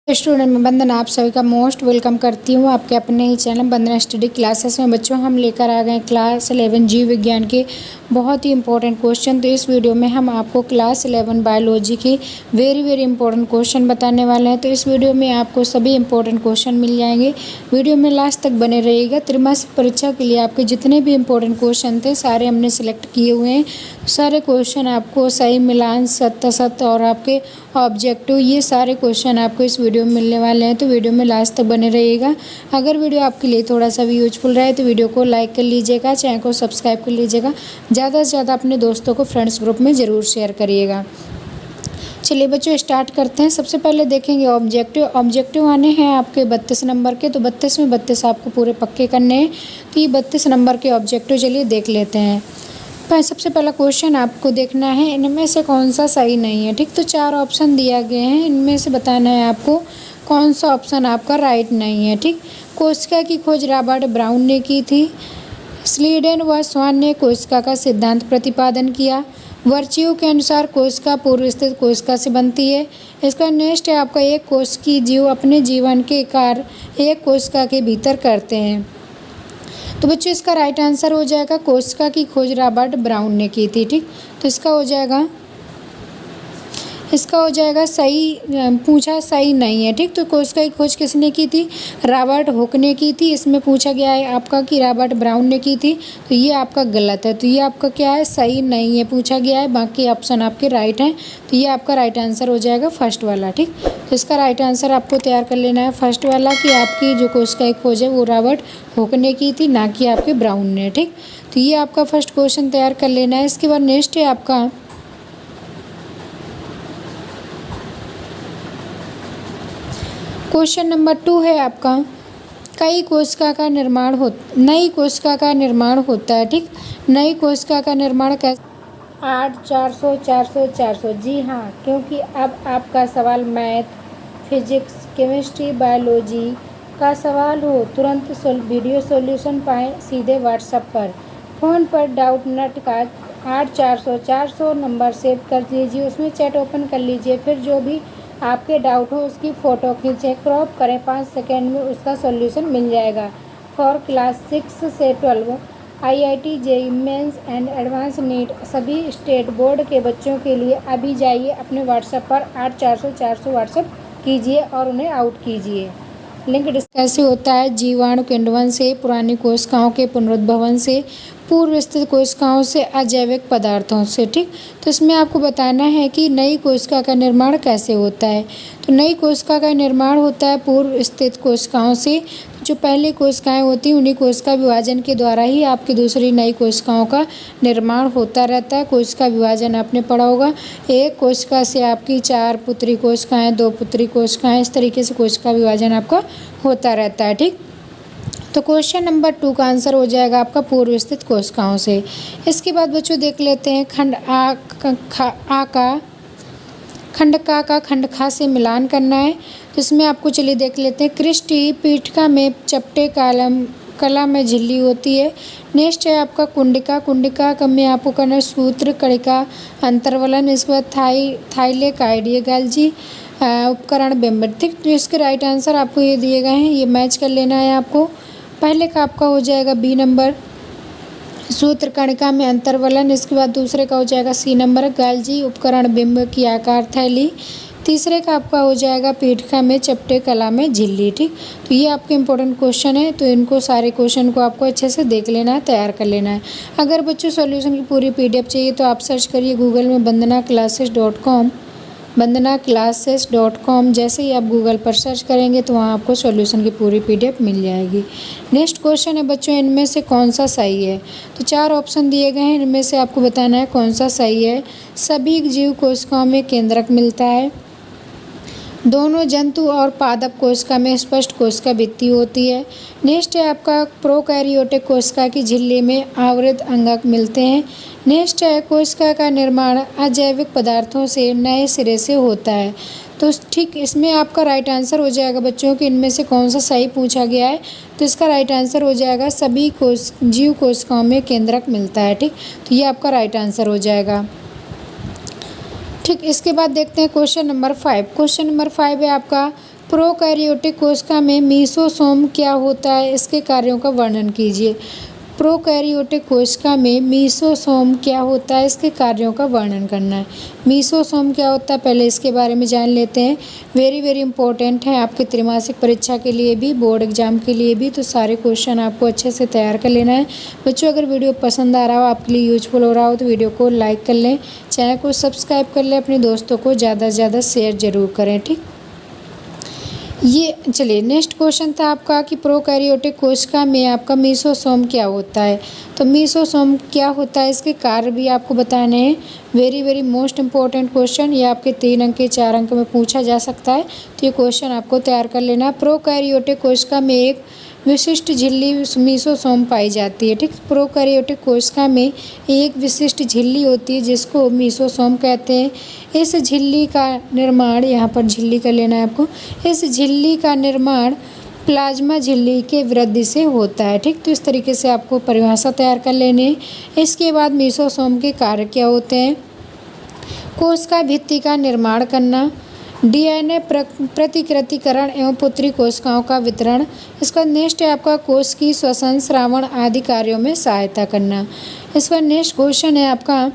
Student मैं वंदना आप सभी का मोस्ट वेलकम करती हूँ आपके अपने ही चैनल वंदना स्टडी क्लासेस में। बच्चों हम लेकर आ गए क्लास 11 जीव विज्ञान के बहुत ही इंपॉर्टेंट क्वेश्चन। तो इस वीडियो में हम आपको क्लास 11 बायोलॉजी की वेरी इंपॉर्टेंट क्वेश्चन बताने वाले हैं। तो इस वीडियो में आपको सभी इंपॉर्टेंट क्वेश्चन मिल जाएंगे। वीडियो में लास्ट तक बने रहिएगा। त्रैमासिक परीक्षा के लिए आपके जितने भी इंपॉर्टेंट क्वेश्चन थे सारे हमने सिलेक्ट किए हुए हैं। सारे क्वेश्चन आपको सही मिलान सत्य और आपके ऑब्जेक्टिव ये सारे क्वेश्चन आपको इस वीडियो में मिलने वाले हैं। तो वीडियो में लास्ट तक बने रहिएगा। अगर वीडियो आपके लिए थोड़ा सा भी यूजफुल रहे तो वीडियो को लाइक कर लीजिएगा, चैनल को सब्सक्राइब कर लीजिएगा, ज़्यादा से ज़्यादा अपने दोस्तों को फ्रेंड्स ग्रुप में ज़रूर शेयर करिएगा। चलिए बच्चों स्टार्ट करते हैं। सबसे पहले देखेंगे ऑब्जेक्टिव आने हैं आपके 32 नंबर के। तो 32 में 32 आपको पूरे पक्के करने हैं। तो ये 32 नंबर के ऑब्जेक्टिव चलिए देख लेते हैं। सबसे पहला क्वेश्चन आपको देखना है इनमें से कौन सा सही नहीं है। ठीक, तो 4 ऑप्शन दिया गए हैं, इनमें से बताना है आपको कौन सा ऑप्शन आपका राइट नहीं है। ठीक, कोशिका की खोज रॉबर्ट ब्राउन ने की थी। स्लीडन व स्वान ने कोशिका का सिद्धांत प्रतिपादन किया। वर्च्यू के अनुसार कोशिका पूर्व स्थित कोशिका से बनती है। इसका नेक्स्ट है आपका एक कोश की जीव अपने जीवन के कार्य एक कोशिका के भीतर करते हैं। तो बच्चों इसका राइट आंसर हो जाएगा कोशिका की खोज रॉबर्ट ब्राउन ने की थी। ठीक, तो इसका हो जाएगा सही, पूछा सही नहीं है। ठीक, तो कोशिका की खोज किसने की थी? रॉबर्ट हुक ने की थी। इसमें पूछा गया है आपका कि रॉबर्ट ब्राउन ने की थी, तो ये आपका गलत है। तो ये आपका क्या है? सही नहीं है, पूछा गया है। बाकी ऑप्शन आपके राइट हैं। तो ये आपका राइट आंसर हो जाएगा फर्स्ट वाला। ठीक, तो इसका राइट आंसर आपको तैयार कर लेना है फर्स्ट वाला कि आपकी जो कोशिका की खोज है वो रॉबर्ट हुक ने की थी, ना कि आपके ब्राउन ने। ठीक, तो ये आपका फर्स्ट क्वेश्चन तैयार कर लेना है। इसके बाद नेक्स्ट है आपका क्वेश्चन नंबर 2 है आपका नई कोशिका का निर्माण होता है। ठीक, नई कोशिका का निर्माण कैसे? 8 400 400 400। जी हाँ, क्योंकि अब आपका सवाल मैथ, फिजिक्स, केमिस्ट्री, बायोलॉजी का सवाल हो तुरंत वीडियो सॉल्यूशन पाएँ सीधे व्हाट्सएप पर। फ़ोन पर डाउट नट का 8 400 400 नंबर सेव कर लीजिए, उसमें चैट ओपन कर लीजिए, फिर जो भी आपके डाउट हो उसकी फ़ोटो खींचें, क्रॉप करें, 5 सेकेंड में उसका सॉल्यूशन मिल जाएगा। फॉर क्लास 6 से 12 IIT JEE mains and advance NEET सभी स्टेट बोर्ड के बच्चों के लिए अभी जाइए अपने व्हाट्सएप पर 8 400 400 व्हाट्सएप कीजिए और उन्हें आउट कीजिए। लिंक कैसे होता है? जीवाणु किण्वन से, पुरानी कोशिकाओं के पुनरुद्भवन से, पूर्व स्थित कोशिकाओं से, अजैविक पदार्थों से। ठीक, तो इसमें आपको बताना है कि नई कोशिका का निर्माण कैसे होता है। तो नई कोशिका का निर्माण होता है पूर्व स्थित कोशिकाओं से। जो पहली कोशिकाएं होती हैं उन्हीं कोशिका विभाजन के द्वारा ही आपकी दूसरी नई कोशिकाओं का निर्माण होता रहता है। कोशिका विभाजन आपने पढ़ा होगा, एक कोशिका से आपकी 4 पुत्री कोशिकाएं, 2 पुत्री कोशिकाएं, इस तरीके से कोशिका विभाजन आपका होता रहता है। ठीक, तो क्वेश्चन नंबर 2 का आंसर हो जाएगा आपका पूर्व स्थित कोशिकाओं से। इसके बाद बच्चों देख लेते हैं खंड का खंड खा से मिलान करना है। तो इसमें आपको चलिए देख लेते हैं। कृष्टि पीठिका में चपटे कला में झिल्ली होती है। नेक्स्ट है आपका कुंडिका में आपको करना है सूत्र, कणिका, अंतर्वलन। इसके बाद थाइलेकाइड, गाल्जी उपकरण, बिंब। ठीक, तो इसके राइट आंसर आपको ये दिए गए हैं, ये मैच कर लेना है आपको। पहले का आपका हो जाएगा बी नंबर, सूत्र कणिका में अंतर्वलन। इसके बाद दूसरे का हो जाएगा सी नंबर, गाल्जी उपकरण, बिंब की आकार थैली। तीसरे का आपका हो जाएगा पीठिका में चपटे कला में झिल्ली। ठीक, तो ये आपके इंपॉर्टेंट क्वेश्चन है। तो इनको सारे क्वेश्चन को आपको अच्छे से देख लेना है, तैयार कर लेना है। अगर बच्चों सॉल्यूशन की पूरी PDF चाहिए तो आप सर्च करिए गूगल में वंदनाक्लासेस.com। जैसे ही आप गूगल पर सर्च करेंगे तो वहाँ आपको सॉल्यूशन की पूरी PDF मिल जाएगी। नेक्स्ट क्वेश्चन है बच्चों इनमें से कौन सा सही है। तो 4 ऑप्शन दिए गए हैं, इनमें से आपको बताना है कौन सा सही है। सभी जीव कोशिकाओं में केंद्रक मिलता है। दोनों जंतु और पादप कोशिका में स्पष्ट कोशिका भित्ति होती है। नेक्स्ट है आपका प्रोकैरियोटिक कोशिका की झिल्ली में आवृत अंगक मिलते हैं। नेक्स्ट है कोशिका का निर्माण अजैविक पदार्थों से नए सिरे से होता है। तो ठीक, इसमें आपका राइट आंसर हो जाएगा बच्चों कि इनमें से कौन सा सही पूछा गया है। तो इसका राइट आंसर हो जाएगा सभी जीव कोशिकाओं में केंद्रक मिलता है। ठीक, तो ये आपका राइट आंसर हो जाएगा। ठीक, इसके बाद देखते हैं क्वेश्चन नंबर 5। क्वेश्चन नंबर 5 है आपका प्रोकैरियोटिक कोशिका में मीसोसोम क्या होता है, इसके कार्यों का वर्णन कीजिए। प्रोकैरियोटिक कोशिका में मीसोसोम क्या होता है, इसके कार्यों का वर्णन करना है। मीसोसोम क्या होता है, पहले इसके बारे में जान लेते हैं। वेरी इम्पोर्टेंट है आपके त्रैमासिक परीक्षा के लिए भी, बोर्ड एग्जाम के लिए भी, तो सारे क्वेश्चन आपको अच्छे से तैयार कर लेना है। बच्चों, अगर वीडियो पसंद आ रहा हो, आपके लिए यूजफुल हो रहा हो, तो वीडियो को लाइक कर लें, चैनल को सब्सक्राइब कर लें, अपने दोस्तों को ज़्यादा से ज़्यादा शेयर ज़रूर करें। ठीक, ये चलिए नेक्स्ट क्वेश्चन था आपका कि प्रोकैरियोटिक कोशिका में आपका मीसोसोम क्या होता है। तो मीसोसोम क्या होता है, इसके कार्य भी आपको बताने हैं। वेरी मोस्ट इम्पोर्टेंट क्वेश्चन, ये आपके 3 अंक के 4 अंक में पूछा जा सकता है, तो ये क्वेश्चन आपको तैयार कर लेना है। प्रोकैरियोटिक कोशिका में एक विशिष्ट झिल्ली मीसोसोम पाई जाती है। ठीक, प्रोकैरियोटिक कोशिका में एक विशिष्ट झिल्ली होती है जिसको मीसोसोम कहते हैं। इस झिल्ली का निर्माण, यहाँ पर झिल्ली का लेना है आपको, इस झिल्ली का निर्माण प्लाज्मा झिल्ली के वृद्धि से होता है। ठीक, तो इस तरीके से आपको परिभाषा तैयार कर लेनी है। इसके बाद मीसोसोम के कार्य क्या होते हैं। कोशिका भित्ति का निर्माण करना, डीएनए प्रतिकृतिकरण एवं पुत्री कोशिकाओं का वितरण। इसका नेक्स्ट है आपका कोश की श्वसन, श्रावण आदि कार्यों में सहायता करना। इसका नेक्स्ट क्वेश्चन है आपका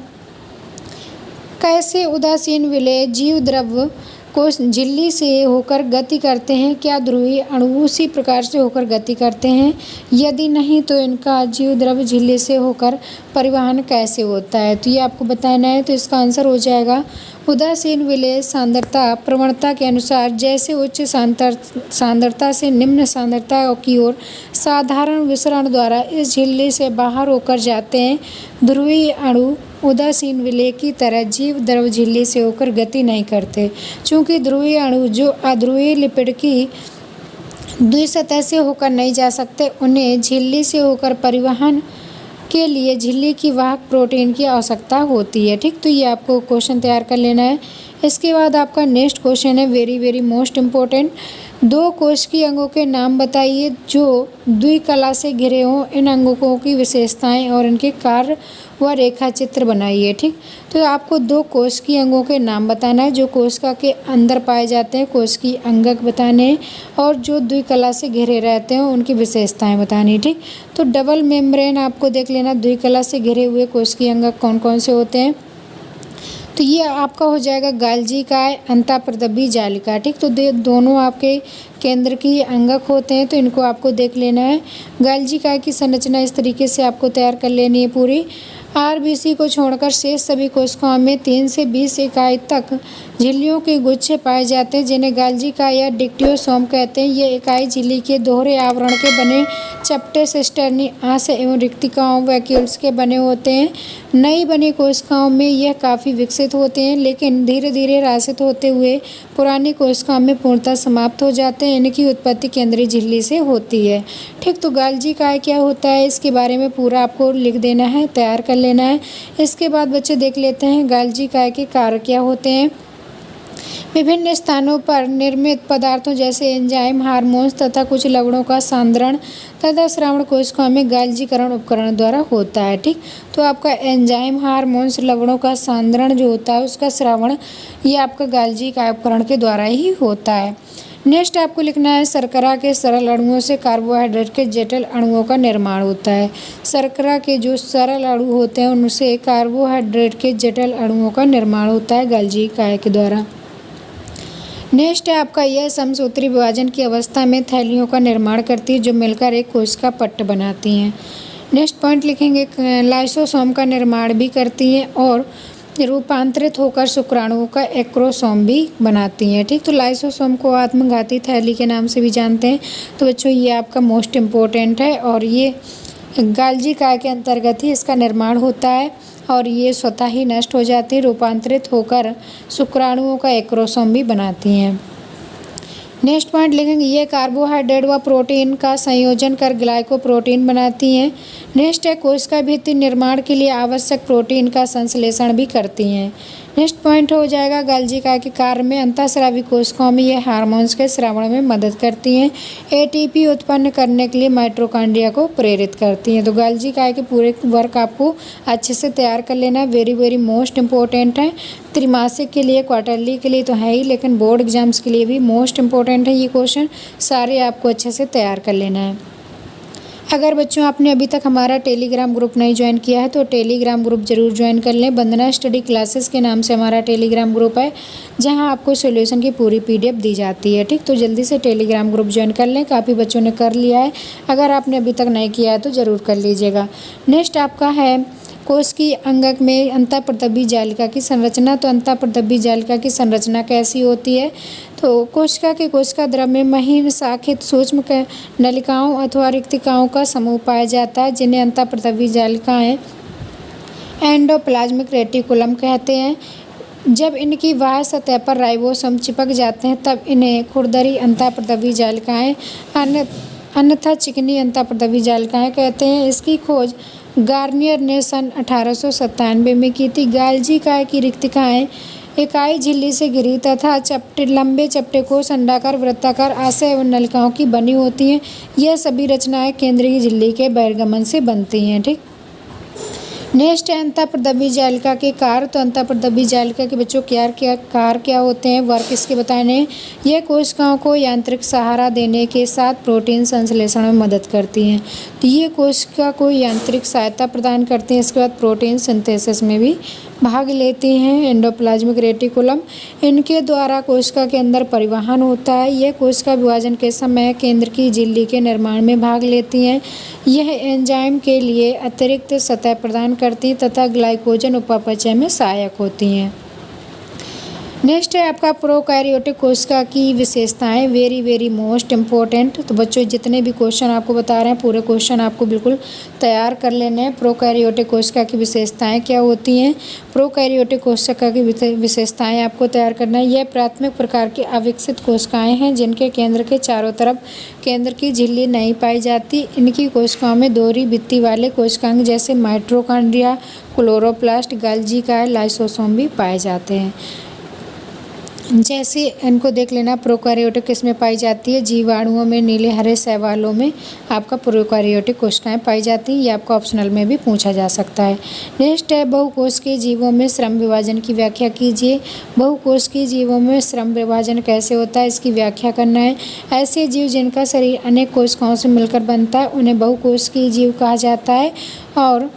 कैसे उदासीन विलेय जीव द्रव कोश झिल्ली से होकर गति करते हैं, क्या ध्रुवीय अणु उसी प्रकार से होकर गति करते हैं, यदि नहीं तो इनका जीव द्रव झिल्ली से होकर परिवहन कैसे होता है। तो ये आपको बताना है। तो इसका आंसर हो जाएगा उदासीन विलेय सांद्रता प्रवणता के अनुसार जैसे उच्च सांद्रता से निम्न सांद्रता की ओर साधारण विसरण द्वारा इस झिल्ली से बाहर होकर जाते हैं, ध्रुवीय अणु उदासीन विलेय की तरह जीव द्रव झिल्ली से होकर गति नहीं करते। चूँकि ध्रुवीय अणु जो अध्रुवीय लिपिड की द्विसतह से होकर नहीं जा सकते, उन्हें झिल्ली से होकर परिवहन के लिए झिल्ली की वाहक प्रोटीन की आवश्यकता होती है। ठीक, तो ये आपको क्वेश्चन तैयार कर लेना है। इसके बाद आपका नेक्स्ट क्वेश्चन है वेरी मोस्ट इम्पोर्टेंट, 2 कोशिकीय अंगों के नाम बताइए जो द्विकला से घिरे हों। इन अंगों की विशेषताएं और इनके कार्य व रेखा चित्र बनाइए। ठीक, तो आपको 2 कोशिकीय अंगों के नाम बताना है जो कोशिका के अंदर पाए जाते हैं, कोशिकीय अंगक बताने हैं, और जो द्विकला से घिरे रहते हैं उनकी विशेषताएं बतानी। ठीक, तो डबल मेम्ब्रेन आपको देख लेना, द्विकला से घिरे हुए कोशिकीय अंगक कौन कौन से होते हैं। तो ये आपका हो जाएगा गाल्जी काय, अंतःप्रदबी जालिका। ठीक, तो दोनों आपके केंद्र की अंगक होते हैं, तो इनको आपको देख लेना है। गाल्जी काय की संरचना इस तरीके से आपको तैयार कर लेनी है पूरी। आरबीसी को छोड़कर शेष सभी कोशिकाओं में 3 से 20 इकाई तक झिल्लियों के गुच्छे पाए जाते हैं जिन्हें गाल्जी काय या डिक्टियोसोम कहते हैं। ये इकाई झिल्ली के दोहरे आवरण के बने चपटे सिस्टर्नी आंस एवं रिक्तिकाओं वैक्यूल्स के बने होते हैं। नई बनी कोशिकाओं में यह काफ़ी विकसित होते हैं, लेकिन धीरे धीरे ह्रासित होते हुए पुरानी कोशिकाओं में पूर्णतः समाप्त हो जाते हैं। इनकी उत्पत्ति केंद्रीय झिल्ली से होती है। ठीक, तो गाल्जी काय क्या होता है, इसके बारे में पूरा आपको लिख देना है, तैयार कर लेना है। इसके बाद बच्चे देख लेते हैं गाल्जी काय के कार्य क्या होते हैं। विभिन्न स्थानों पर निर्मित पदार्थों जैसे एंजाइम, हार्मोन्स तथा कुछ लवणों का सांद्रण तथा श्रावण कोशिकाओं में गाल्जीकरण उपकरण द्वारा होता है। ठीक, तो आपका एंजाइम, हार्मोन्स, लवणों का सांद्रण जो होता है उसका श्रावण ये आपका गाल्जी काय उपकरण के द्वारा ही होता है। नेक्स्ट आपको लिखना है शर्करा के सरल अणुओं से कार्बोहाइड्रेट के जटिल अणुओं का निर्माण होता है। शर्करा के जो सरल अणु होते हैं उनसे कार्बोहाइड्रेट के जटिल अणुओं का निर्माण होता है गाल्जी काय के द्वारा। नेक्स्ट है आपका यह समसूत्री विभाजन की अवस्था में थैलियों का निर्माण करती है जो मिलकर एक कोशिका पट्ट बनाती हैं। नेक्स्ट पॉइंट लिखेंगे लाइसोसोम का निर्माण भी करती हैं और रूपांतरित होकर शुक्राणुओं का एक्रोसोम भी बनाती हैं। ठीक, तो लाइसोसोम को आत्मघाती थैली के नाम से भी जानते हैं। तो बच्चों ये आपका मोस्ट इम्पोर्टेंट है और ये गाल्जी काय के अंतर्गत ही इसका निर्माण होता है और ये स्वतः ही नष्ट हो जाती है, रूपांतरित होकर शुक्राणुओं का एक्रोसोम भी बनाती हैं। नेक्स्ट पॉइंट लिखेंगे ये कार्बोहाइड्रेट व प्रोटीन का संयोजन कर ग्लाइकोप्रोटीन बनाती हैं। नेक्स्ट है कोशिका भित्ति निर्माण के लिए आवश्यक प्रोटीन का संश्लेषण भी करती हैं। नेक्स्ट पॉइंट हो जाएगा गाल्जी काय के कार्य में अंतःस्रावी कोशिकाओं में ये हार्मोन्स के स्रावण में मदद करती हैं। एटीपी उत्पन्न करने के लिए माइटोकॉन्ड्रिया को प्रेरित करती हैं। तो गाल्जी काय के पूरे वर्क आपको अच्छे से तैयार कर लेना है। वेरी वेरी मोस्ट इंपॉर्टेंट है। त्रिमासिक के लिए, क्वार्टरली के लिए तो है ही, लेकिन बोर्ड एग्जाम्स के लिए भी मोस्ट इंपॉर्टेंट है ये क्वेश्चन। सारे आपको अच्छे से तैयार कर लेना है। अगर बच्चों आपने अभी तक हमारा टेलीग्राम ग्रुप नहीं ज्वाइन किया है तो टेलीग्राम ग्रुप ज़रूर ज्वाइन कर लें। वंदना स्टडी क्लासेस के नाम से हमारा टेलीग्राम ग्रुप है, जहां आपको सॉल्यूशन की पूरी पीडीएफ दी जाती है। ठीक, तो जल्दी से टेलीग्राम ग्रुप ज्वाइन कर लें। काफ़ी बच्चों ने कर लिया है, अगर आपने अभी तक नहीं किया है तो ज़रूर कर लीजिएगा। नेक्स्ट आपका है कोशिकीय अंगक में अंतःप्रतंभी जालिका की संरचना। तो अंतःप्रतंभी जालिका की संरचना कैसी होती है? तो कोशिका के कोशिका द्रव में महीन शाखित सूक्ष्म नलिकाओं अथवा रिक्तिकाओं का समूह पाया जाता है, जिन्हें अंतःप्रतंभी जालिकाएं एंडोप्लाज्मिक रेटिकुलम कहते हैं। जब इनकी बाह्य सतह पर राइबोसोम चिपक जाते हैं तब इन्हें खुरदरी अंतःप्रतंभी जालिकाएं अन्यथा चिकनी अंतःप्रतंभी जालिकाएं कहते हैं। इसकी खोज गार्नियर ने सन 1897 में की थी। गाल्जी काय की रिक्तिकाएं इकाई झिल्ली से घिरी तथा लंबे चपटे कोश, अंडाकार, वृत्ताकार आशय एवं नलिकाओं की बनी होती हैं। यह सभी रचनाएं केंद्रीय झिल्ली के बहिर्गमन से बनती हैं। ठीक, नेक्स्ट है अंतःप्रतंभी जालिका के कार्य। तो अंतःप्रतंभी जालिका के बच्चों कार्य क्या होते हैं, वर्क इसके बताने। यह कोशिकाओं को यांत्रिक सहारा देने के साथ प्रोटीन संश्लेषण में मदद करती हैं। तो ये कोशिका को यांत्रिक सहायता प्रदान करती हैं। इसके बाद प्रोटीन सिंथेसिस में भी भाग लेती हैं। एंडोप्लाज्मिक रेटिकुलम, इनके द्वारा कोशिका के अंदर परिवहन होता है। यह कोशिका विभाजन के समय केंद्र की झिल्ली के निर्माण में भाग लेती हैं। यह एंजाइम के लिए अतिरिक्त सतह प्रदान करती तथा ग्लाइकोजन उपापचय में सहायक होती हैं। नेक्स्ट है आपका प्रोकैरियोटिक कोशिका की विशेषताएं। Very very most important. तो बच्चों जितने भी क्वेश्चन आपको बता रहे हैं पूरे क्वेश्चन आपको बिल्कुल तैयार कर लेने हैं। प्रोकैरियोटिक कोशिका की विशेषताएं क्या होती हैं? प्रोकैरियोटिक कोशिका की विशेषताएं आपको तैयार करना है। यह प्राथमिक प्रकार की अविकसित कोशिकाएं हैं जिनके केंद्र के चारों तरफ केंद्र की झिल्ली नहीं पाई जाती। इनकी कोशिकाओं में दोहरी भित्ति वाले कोशिकांग जैसे माइटोकॉन्ड्रिया, क्लोरोप्लास्ट, गाल्जी काय, लाइसोसोम भी पाए जाते हैं। जैसे इनको देख लेना, प्रोकैरियोटिक किसमें पाई जाती है? जीवाणुओं में, नीले हरे शैवालों में आपका प्रोकैरियोटिक कोशिकाएं पाई जाती हैं। ये आपका ऑप्शनल में भी पूछा जा सकता है। नेक्स्ट है बहुकोशिकीय जीवों में श्रम विभाजन की व्याख्या कीजिए। बहुकोशिकीय जीवों में श्रम विभाजन कैसे होता है, इसकी व्याख्या करना है। ऐसे जीव जिनका शरीर अनेक कोशिकाओं से मिलकर बनता है उन्हें बहुकोशिकीय जीव कहा जाता है। और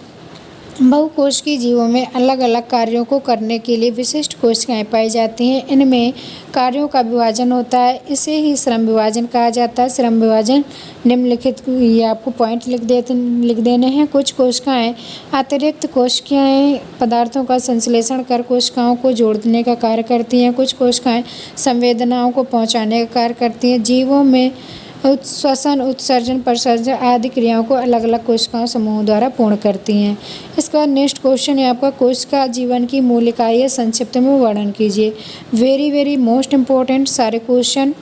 बहुकोशिकीय जीवों में अलग अलग कार्यों को करने के लिए विशिष्ट कोशिकाएं पाई जाती हैं। इनमें कार्यों का विभाजन होता है, इसे ही श्रम विभाजन कहा जाता है। श्रम विभाजन निम्नलिखित, ये आपको पॉइंट लिख देने हैं। कुछ कोशिकाएं अतिरिक्त कोशिकीय पदार्थों का संश्लेषण कर कोशिकाओं को जोड़ने का कार्य करती हैं। कुछ कोशिकाएं संवेदनाओं को पहुंचाने का कार्य करती हैं। जीवों में श्वसन, उत्सर्जन, प्रसर्जन आदि क्रियाओं को अलग अलग कोशिकाओं समूह द्वारा पूर्ण करती हैं। इसका नेक्स्ट क्वेश्चन है आपका कोशिका जीवन की मूल इकाई है, संक्षिप्त में वर्णन कीजिए। वेरी वेरी मोस्ट इम्पोर्टेंट सारे क्वेश्चन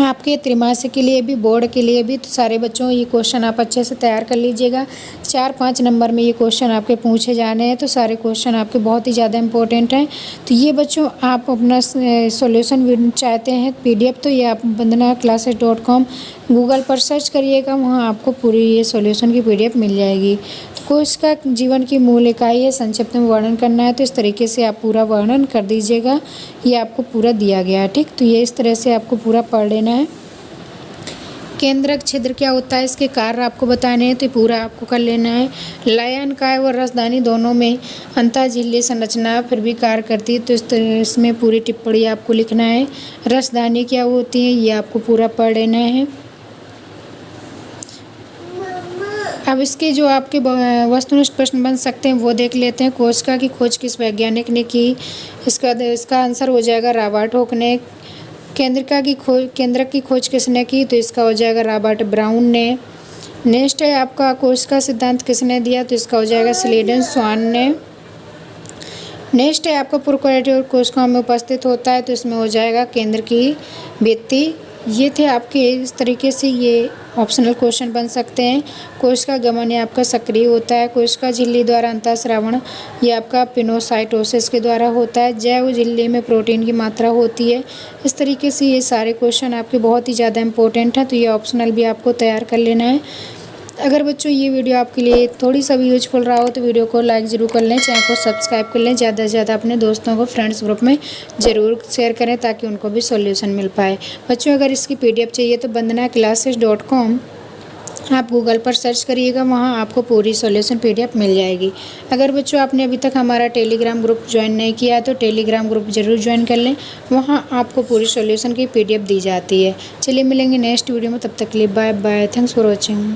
आपके त्रिमासिक के लिए भी, बोर्ड के लिए भी। तो सारे बच्चों ये क्वेश्चन आप अच्छे से तैयार कर लीजिएगा। 4-5 नंबर में ये क्वेश्चन आपके पूछे जाने हैं। तो सारे क्वेश्चन आपके बहुत ही ज़्यादा इंपॉर्टेंट हैं। तो ये बच्चों आप अपना सॉल्यूशन चाहते हैं पीडीएफ, तो ये आप vandanaClasses.com गूगल पर सर्च करिएगा, वहाँ आपको पूरी ये सॉल्यूशन की पीडीएफ मिल जाएगी। तो कोशिका जीवन की मूल इकाई है, संक्षिप्त में वर्णन करना है। तो इस तरीके से आप पूरा वर्णन कर दीजिएगा। ये आपको पूरा दिया गया है। ठीक, तो ये इस तरह से आपको पूरा पढ़ लेना है। केंद्रक छिद्र क्या होता है, इसके कार्य आपको बताने हैं, तो पूरा आपको कर लेना है। लयन काय और रसदानी दोनों में अंतःझिल्ली संरचना फिर भी कार्य करती है, तो इसमें पूरी टिप्पणी आपको लिखना है। रसदानी क्या होती है ये आपको पूरा पढ़ लेना है। अब इसके जो आपके वस्तुनिष्ठ प्रश्न बन सकते हैं वो देख लेते हैं। कोशिका की खोज किस वैज्ञानिक ने की? इसका आंसर हो जाएगा रॉबर्ट हुक ने। केंद्रक की खोज किसने की? तो इसका हो जाएगा रॉबर्ट ब्राउन ने। नेक्स्ट है आपका कोशिका सिद्धांत किसने दिया? तो इसका हो जाएगा स्लीडन स्वान ने। नेक्स्ट है आपका प्रोकैरियोटिक कोशिकाओं में उपस्थित होता है, तो इसमें हो जाएगा केंद्र की भित्ति ये थे आपके इस तरीके से ये ऑप्शनल क्वेश्चन बन सकते हैं। कोशिका गमन ये आपका सक्रिय होता है। कोशिका झिल्ली द्वारा अंतःस्रावण ये आपका पिनोसाइटोसिस के द्वारा होता है। जैव झिल्ली में प्रोटीन की मात्रा होती है। इस तरीके से ये सारे क्वेश्चन आपके बहुत ही ज़्यादा इंपॉर्टेंट हैं, तो ये ऑप्शनल भी आपको तैयार कर लेना है। अगर बच्चों ये वीडियो आपके लिए थोड़ी सा भी यूजफुल रहा हो तो वीडियो को लाइक ज़रूर कर लें, चैनल को सब्सक्राइब कर लें, ज़्यादा से ज़्यादा अपने दोस्तों को फ्रेंड्स ग्रुप में ज़रूर शेयर करें ताकि उनको भी सॉल्यूशन मिल पाए। बच्चों अगर इसकी PDF चाहिए तो bandhanaclasses.com आप गूगल पर सर्च करिएगा, वहाँ आपको पूरी सॉल्यूशन PDF मिल जाएगी। अगर बच्चों आपने अभी तक हमारा टेलीग्राम ग्रुप ज्वाइन नहीं किया है तो टेलीग्राम ग्रुप ज़रूर ज्वाइन कर लें, वहाँ आपको पूरी सॉल्यूशन की PDF दी जाती है। चलिए मिलेंगे नेक्स्ट वीडियो में, तब तक के लिए bye bye. Thanks for watching.